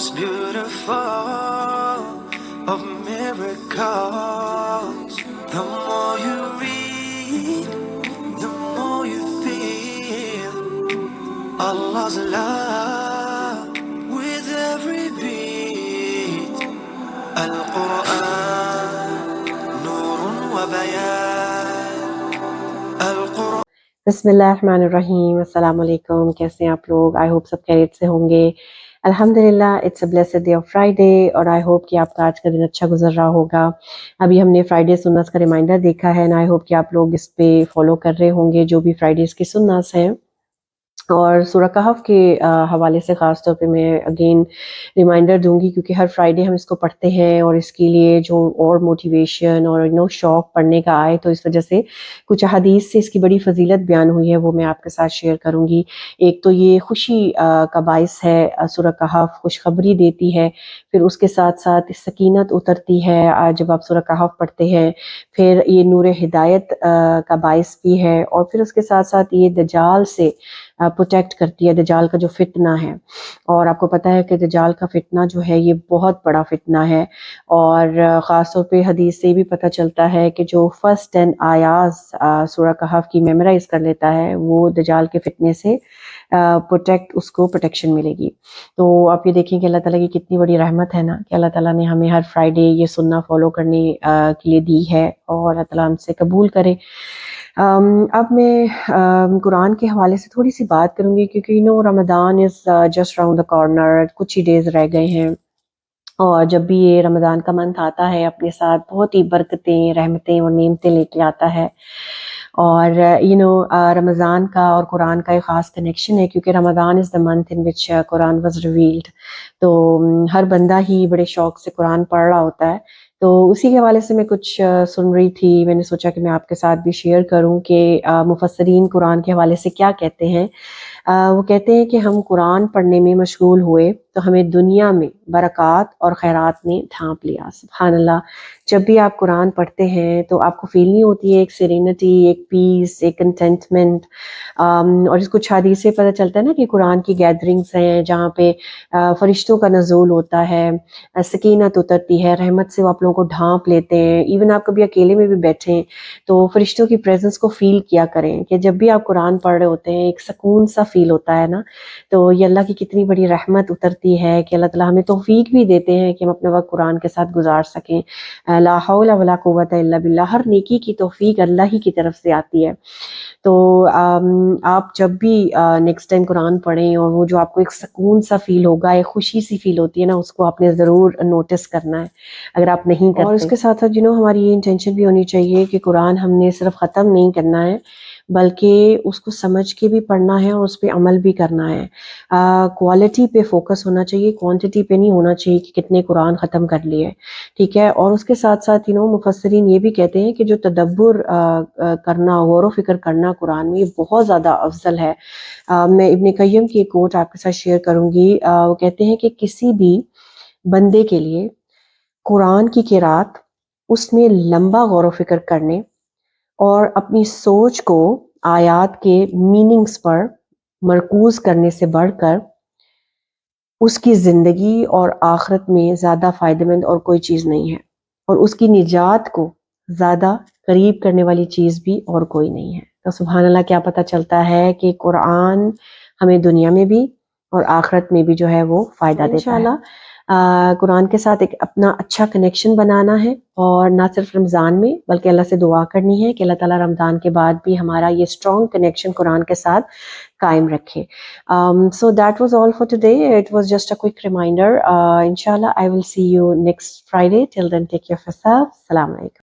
most beautiful of miracles. The more you read, the more you feel Allah's love with every beat. Al-Quran, Nurun wa Bayan. Al-Quran. बिस्मिल्लाहिर्रहमानिर्रहीम। अस्सलाम वालेकुम। कैसे हैं आप लोग? I hope सब खैरियत से होंगे। अल्हम्दुलिल्लाह, it's a blessed day of Friday और आई होप कि आपका आज का दिन अच्छा गुजर रहा होगा। अभी हमने फ्राइडे सुन्नस का रिमाइंडर देखा है एंड आई होप कि आप लोग इस पे फॉलो कर रहे होंगे जो भी फ्राइडेज़ की सुन्नस हैं। और सूरह कहफ के हवाले से ख़ास तौर पे मैं अगेन रिमाइंडर दूंगी क्योंकि हर फ्राइडे हम इसको पढ़ते हैं और इसके लिए जो और मोटिवेशन और शौक़ पढ़ने का आए, तो इस वजह से कुछ हदीस से इसकी बड़ी फजीलत बयान हुई है, वो मैं आपके साथ शेयर करूंगी। एक तो ये खुशी का बाइस है, सूरह कहफ खुशखबरी देती है, फिर उसके साथ साथ सकीनत उतरती है जब आप सूरह कहफ पढ़ते हैं, फिर ये नूर हिदायत का बाइस भी है, और फिर उसके साथ साथ ये दजाल से प्रोटेक्ट करती है, दजाल का जो फितना है। और आपको पता है कि दजाल का फितना जो है ये बहुत बड़ा फितना है, और ख़ास तौर पे हदीस से भी पता चलता है कि जो फर्स्ट 10 आयात सूरह कहफ की मेमोराइज कर लेता है वो दजाल के फितने से उसको प्रोटेक्शन मिलेगी। तो आप ये देखें कि अल्लाह ताला की कितनी बड़ी रहमत है ना कि अल्लाह ताला ने हमें हर फ्राइडे ये सुन्ना फॉलो करने के लिए दी है, और अल्लाह ताला हमसे कबूल करे। अब मैं कुरान के हवाले से थोड़ी सी बात करूंगी क्योंकि Ramzan is just round the corner, कुछ ही डेज़ रह गए हैं, और जब भी ये रमज़ान का मंथ आता है अपने साथ बहुत ही बरकतें, रहमतें और नेमतें लेके आता है। और रमज़ान का और कुरान का एक ख़ास कनेक्शन है क्योंकि Ramzan is the month in which Quran was revealed. तो हर बंदा ही बड़े शौक़ से कुरान पढ़ रहा होता है। तो उसी के हवाले से मैं कुछ सुन रही थी, मैंने सोचा कि मैं आपके साथ भी शेयर करूं कि मुफस्सिरीन कुरान के हवाले से क्या कहते हैं। वो कहते हैं कि हम कुरान पढ़ने में मशगूल हुए तो हमें दुनिया में बरक़ात और खैरात ने ढांप लिया। सुभान अल्लाह। जब भी आप कुरान पढ़ते हैं तो आपको फील नहीं होती है एक सेरेनिटी, एक पीस, एक कंटेंटमेंट। और इसको हदीस से पता चलता है ना कि कुरान की गैदरिंग्स हैं जहाँ पे फरिश्तों का नज़ूल होता है, सकीनत उतरती है, रहमत से वो आप लोगों को ढांप लेते हैं। इवन आप कभी अकेले में भी बैठें तो फरिश्तों की प्रेजेंस को फील किया करें कि जब भी आप कुरान पढ़ रहे होते हैं एक सुकून सा फील होता है ना। तो ये अल्लाह की कितनी बड़ी रहमत उतरती है कि अल्लाह ताला हमें तौफीक भी देते हैं कि हम अपना वक्त कुरान के साथ गुजार सकें। ला हौला वला कुव्वता इल्ला बिल्लाह। हर नेकी की तौफीक अल्लाह ही की तरफ से आती है। तो आप जब भी नेक्स्ट टाइम कुरान पढ़ें और वो जो आपको एक सुकून सा फील होगा, एक खुशी सी फील होती है ना, उसको आपने ज़रूर नोटिस करना है अगर आप नहीं करते। और उसके साथ साथ हमारी ये इंटेंशन भी होनी चाहिए कि कुरान हमने सिर्फ ख़त्म नहीं करना है बल्कि उसको समझ के भी पढ़ना है और उस पर अमल भी करना है। क्वालिटी पे फोकस होना चाहिए, क्वांटिटी पे नहीं होना चाहिए कि कितने कुरान ख़त्म कर लिए, ठीक है। और उसके साथ साथ मुफस्सिरीन ये भी कहते हैं कि जो तदब्बुर करना, गौर व फिक्र करना कुरान में, ये बहुत ज़्यादा अफजल है। मैं इब्न क़य्यम की एक कोट आपके साथ शेयर करूंगी। वो कहते हैं कि किसी भी बंदे के लिए कुरान की क़िरात, उसमें लंबा गौर व फिक्र करने और अपनी सोच को आयात के मीनिंग्स पर मरकूज करने से बढ़कर उसकी ज़िंदगी और आखिरत में ज़्यादा फ़ायदेमंद और कोई चीज़ नहीं है, और उसकी निजात को ज़्यादा करीब करने वाली चीज़ भी और कोई नहीं है। तो सुभान अल्लाह, क्या पता चलता है कि कुरान हमें दुनिया में भी और आखिरत में भी जो है वो फ़ायदा देता है। कुरान के साथ एक अपना अच्छा कनेक्शन बनाना है, और ना सिर्फ रमज़ान में बल्कि अल्लाह से दुआ करनी है कि अल्लाह ताला रमज़ान के बाद भी हमारा ये स्ट्रॉन्ग कनेक्शन कुरान के साथ कायम रखे। So that was all for today. It was just a quick reminder. Inshallah, I will see you next Friday. Till then, take care of yourself. Assalamu alaikum.